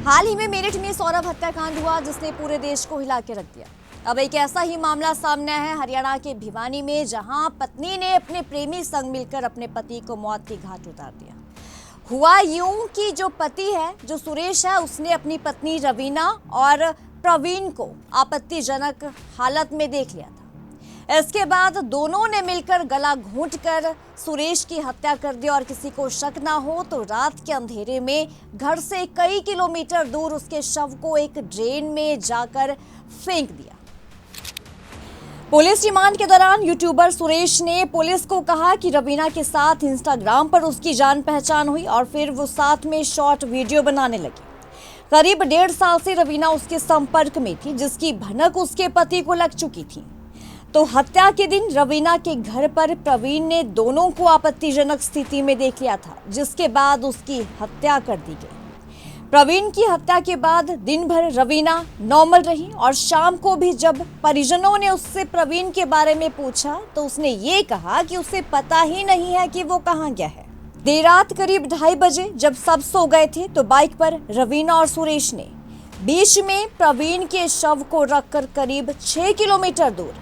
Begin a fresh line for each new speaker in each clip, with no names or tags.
हाल ही में मेरठ में सौरभ हत्याकांड हुआ जिसने पूरे देश को हिला के रख दिया। अब एक ऐसा ही मामला सामने आया है हरियाणा के भिवानी में, जहां पत्नी ने अपने प्रेमी संग मिलकर अपने पति को मौत के घाट उतार दिया। हुआ यूं कि जो पति है, जो सुरेश है, उसने अपनी पत्नी रवीना और प्रवीण को आपत्तिजनक हालत में देख लिया था। इसके बाद दोनों ने मिलकर गला घोंटकर सुरेश की हत्या कर दी और किसी को शक ना हो तो रात के अंधेरे में घर से कई किलोमीटर दूर उसके शव को एक ड्रेन में जाकर फेंक दिया। पुलिस रिमांड के दौरान यूट्यूबर सुरेश ने पुलिस को कहा कि रवीना के साथ इंस्टाग्राम पर उसकी जान पहचान हुई और फिर वो साथ में शॉर्ट वीडियो बनाने लगी। करीब 1.5 साल से रवीना उसके संपर्क में थी, जिसकी भनक उसके पति को लग चुकी थी। तो हत्या के दिन रवीना के घर पर प्रवीण ने दोनों को आपत्तिजनक स्थिति में देख लिया था, जिसके बाद उसकी हत्या कर दी गई। प्रवीण की हत्या के बाद दिन भर रवीना नॉर्मल रही और शाम को भी जब परिजनों ने उससे प्रवीण के बारे में पूछा तो उसने ये कहा कि उसे पता ही नहीं है कि वो कहाँ गया है। देर रात करीब 2:30 बजे जब सब सो गए थे तो बाइक पर रवीना और सुरेश ने बीच में प्रवीण के शव को रखकर करीब 6 किलोमीटर दूर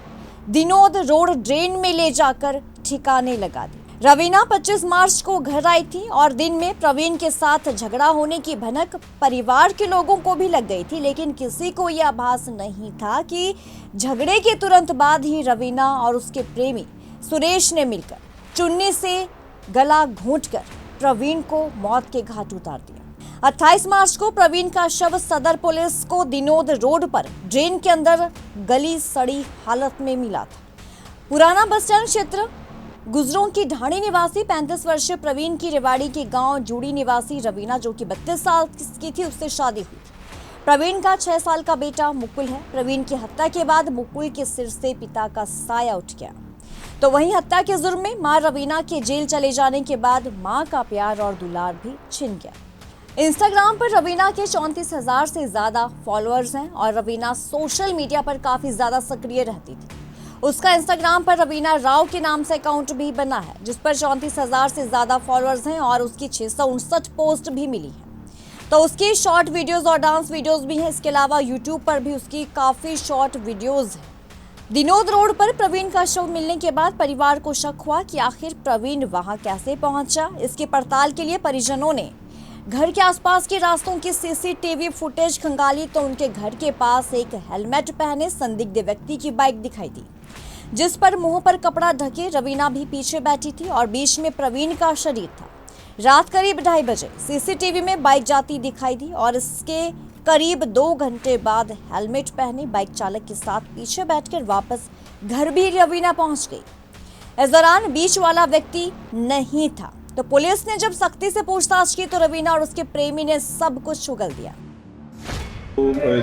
दिनोद रोड ड्रेन में ले जाकर ठिकाने लगा दी। रवीना 25 मार्च को घर आई थी और दिन में प्रवीण के साथ झगड़ा होने की भनक परिवार के लोगों को भी लग गई थी, लेकिन किसी को यह आभास नहीं था कि झगड़े के तुरंत बाद ही रवीना और उसके प्रेमी सुरेश ने मिलकर चुन्नी से गला घोंटकर प्रवीण को मौत के घाट उतार दिया। 28 मार्च को प्रवीण का शव सदर पुलिस को दिनोद रोड पर ड्रेन के अंदर गली सड़ी हालत में मिला था। पुराना बस स्टैंड क्षेत्र गुजरों की ढाणी निवासी 35 वर्षीय प्रवीण की रेवाड़ी के गांव जूड़ी निवासी रवीना, जो कि 32 साल की थी, उससे शादी हुई। प्रवीण का 6 साल का बेटा मुकुल है। प्रवीण की हत्या के बाद मुकुल के सिर से पिता का साया उठ गया। तो वहीं हत्या के जुर्म में मां रवीना के जेल चले जाने के बाद मां का प्यार और दुलार भी छिन गया। इंस्टाग्राम पर रवीना के 34,000 से ज्यादा फॉलोअर्स हैं और रवीना सोशल मीडिया पर काफी ज्यादा सक्रिय रहती थी। उसका इंस्टाग्राम पर रवीना राव के नाम से अकाउंट भी बना है, जिस पर 34,000 से ज्यादा फॉलोअर्स हैं और उसकी 659 पोस्ट भी मिली है। तो उसकी शॉर्ट वीडियोस और डांस वीडियोस भी हैं। इसके अलावा यूट्यूब पर भी उसकी काफी शॉर्ट वीडियोस हैं। दिनोद रोड पर प्रवीण का शव मिलने के बाद परिवार को शक हुआ कि आखिर प्रवीण वहां कैसे पहुंचा। इसकी पड़ताल के लिए परिजनों ने घर के आसपास के रास्तों की सीसीटीवी फुटेज खंगाली तो उनके घर के पास एक हेलमेट पहने संदिग्ध व्यक्ति की बाइक दिखाई दी, जिस पर मुंह पर कपड़ा ढके रवीना भी पीछे बैठी थी और बीच में प्रवीण का शरीर था। रात करीब 2:30 बजे सीसीटीवी में बाइक जाती दिखाई दी और इसके करीब 2 घंटे बाद हेलमेट पहने बाइक चालक के साथ पीछे बैठकर वापस घर भी रवीना पहुंच गई। इस दौरान बीच वाला व्यक्ति नहीं था। तो पुलिस ने जब सख्ती से पूछताछ की तो रवीना और उसके प्रेमी ने सब कुछ उगल दिया।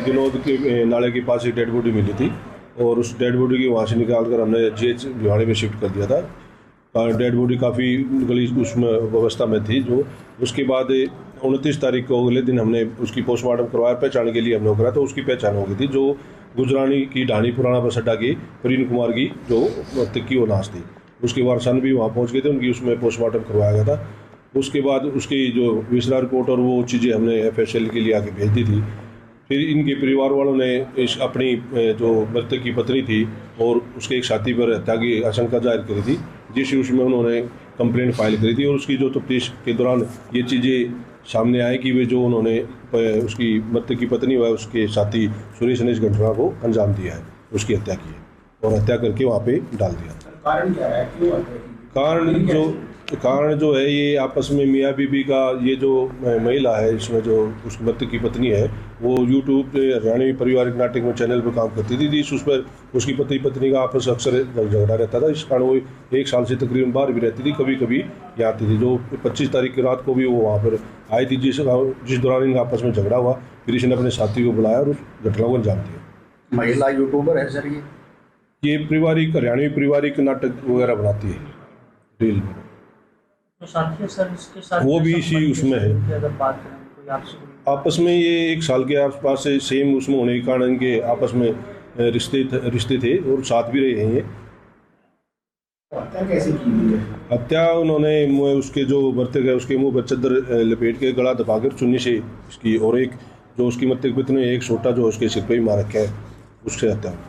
दिनोद के नाले के पास एक डेड बॉडी मिली थी और उस डेड बॉडी की वहाँ से निकाल कर हमने जीएच भिवाड़ी में शिफ्ट कर दिया था। डेड बॉडी काफ़ी गली उसमें अवस्था में थी। जो उसके बाद 29 तारीख को अगले दिन हमने उसकी पोस्टमार्टम करवाया। पहचान के लिए हमने करा तो उसकी पहचान हो गई थी, जो गुजरानी की ढाणी पुराना बस अड्डा की प्रवीण कुमार की जो की वो लाश थी। उसके वारसान भी वहाँ पहुँच गए थे, उनकी उसमें पोस्टमार्टम करवाया गया था। उसके बाद उसकी जो विसरा रिपोर्ट और वो चीज़ें हमने FSL के लिए आगे भेज दी थी। फिर इनके परिवार वालों ने इस अपनी जो मृतक की पत्नी थी और उसके एक साथी पर हत्या की आशंका जाहिर करी थी, जिस उसमें उन्होंने कंप्लेंट फाइल करी थी। और उसकी जो तफ्तीश के दौरान ये चीज़ें सामने आई कि वे जो उन्होंने उसकी मृतक की पत्नी व उसके साथी सुरेश ने इस घटना को अंजाम दिया है, उसकी हत्या की है और हत्या करके वहाँ पे डाल दिया।
कारण क्या है, क्यों हत्या की?
कारण जो है ये आपस में मियाँ बीबी का, ये जो महिला है इसमें जो उस मृतक की पत्नी है वो यूट्यूब पे हरियाणवी पारिवारिक नाटक में चैनल पर काम करती थी। उस पर उसकी पत्नी का आपस अक्सर झगड़ा रहता था। इस कारण वो 1 साल से तकरीबन बाहर भी रहती थी, कभी कभी यहाँ आती थी। जो 25 तारीख की रात को भी वो वहाँ पर आई थी, जिस दौरान इनका आपस में झगड़ा हुआ। फिर इसने अपने साथी को बुलाया और उस घटना को अंजाम दिया।
महिला यूट्यूबर है सर
ये पारिवारिक हरियाणवी पारिवारिक नाटक वगैरह बनाती है रील में।
तो साथी है सर, इसके साथ
वो भी इसी उसमें है।
अगर बात करें कोई
आपस में ये 1 साल के आसपास से सेम उसमें होने के कारण इनके आपस में रिश्ते थे और साथ भी रहे हैं।
हत्या कैसे की हुई है?
हत्या उन्होंने उसके जो मृतक है उसके मुंह पर चद्दर लपेट के गला दबाकर चुन्नी से इसकी और एक जो उसकी मृतक पत्नी ने एक छोटा जो उसके सिर पे ही मार रखा है, उससे हत्या हुई।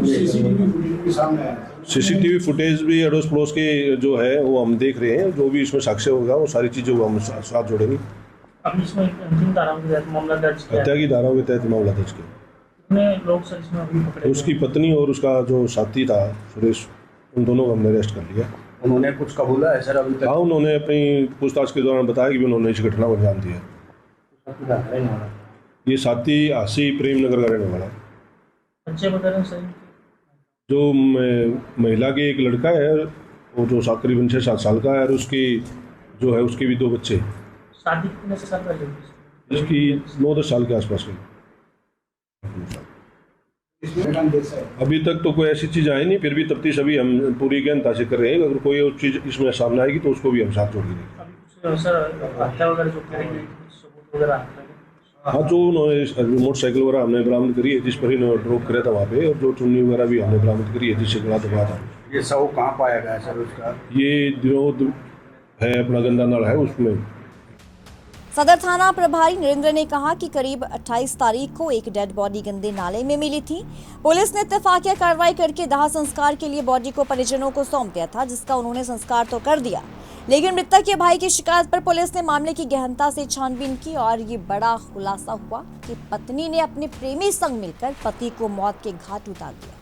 सीसीटीवी फुटेज भी सामने आया था।
सीसीटीवी फुटेज भी अड़ोस पड़ोस के जो है वो हम देख रहे हैं, जो भी इसमें साक्ष्य होगा वो सारी चीज़ें वो हम साथ जोड़ेंगे।
अभी इसमें किन धाराओं के तहत मामला दर्ज किया
हत्या
है?
की धाराओं के तहत मामला दर्ज किया।
कितने लोग सर इसमें अभी पकड़े गए?
उसकी पत्नी और उसका जो साथी था सुरेश, उन दोनों को हमने अरेस्ट कर लिया।
उन्होंने कुछ कबूला है सर अभी
हाँ, उन्होंने अपनी पूछताछ के दौरान बताया कि भी उन्होंने इस घटना को अंजाम दिया।
तक?
ये साथी हासी प्रेम नगर का रहने वाला है।
बच्चे वगैरह सर इनके?
जो महिला के एक लड़का है वो जो करीबन 6-7 साल का है, और उसकी जो है उसके भी 2 बच्चे,
शादी कितने साल पहले हुई थी?
इसकी 9-10 साल के आसपास की। अभी तक तो कोई ऐसी चीज़ आई नहीं, फिर भी तफ्तीश अभी हम पूरी गहनता से कर रहे हैं। अगर कोई और चीज़ इसमें सामने आएगी तो उसको भी हम साथ जोड़ देंगे।
अभी कुछ सर हत्या वगैरह जो करेंगे कुछ सबूत वगैरह हाथ लगे?
हाँ, जो उन्होंने मोटरसाइकिल वगैरह हमने बरामद करी है, जिस पर इन्होंने ड्रॉप कराया था वहाँ पे, और जो चुन्नी वगैरह भी हमने बरामद करी है जिससे गला दबा था।
ये शव कहाँ पाया गया सर उसका?
ये दिनोद है अपना गंदा नाला है उसमें।
सदर थाना प्रभारी नरेंद्र ने कहा कि करीब 28 तारीख को एक डेड बॉडी गंदे नाले में मिली थी। पुलिस ने इत्तेफाकिया कार्रवाई करके दाह संस्कार के लिए बॉडी को परिजनों को सौंप दिया था, जिसका उन्होंने संस्कार तो कर दिया, लेकिन मृतक के भाई की शिकायत पर पुलिस ने मामले की गहनता से छानबीन की और ये बड़ा खुलासा हुआ कि पत्नी ने अपने प्रेमी संग मिलकर पति को मौत के घाट उतार दिया।